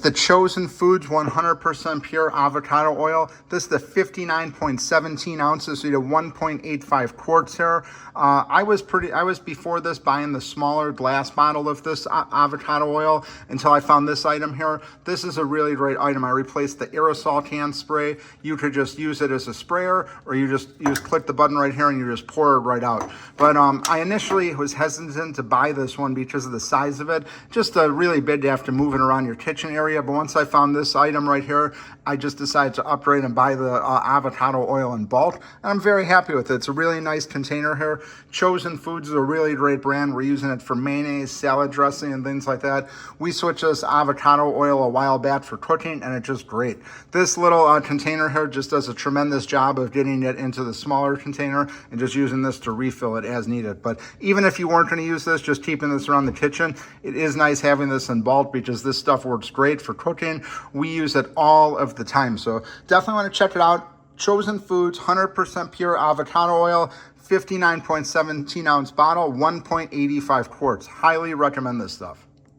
the Chosen Foods 100% pure avocado oil. This is the 59.17 ounces, so you have 1.85 quarts here. I was before this buying the smaller glass bottle of this avocado oil until I found this item here. This is a really great item. I replaced the aerosol can spray. You could just use it as a sprayer, or you click the button right here and you just pour it right out. But I initially was hesitant to buy this one because of the size of it. Just really big to have to move it around your kitchen area. But once I found this item right here, I just decided to upgrade and buy the avocado oil in bulk. And I'm very happy with it. It's a really nice container here. Chosen Foods is a really great brand. We're using it for mayonnaise, salad dressing, and things like that. We switched this avocado oil a while back for cooking, and it's just great. This little container here just does a tremendous job of getting it into the smaller container and just using this to refill it as needed. But even if you weren't going to use this, just keeping this around the kitchen, it is nice having this in bulk because this stuff works great for cooking. We use it all of the time. So definitely want to check it out. Chosen Foods 100% pure avocado oil, 59.17 ounce bottle, 1.85 quarts. Highly recommend this stuff.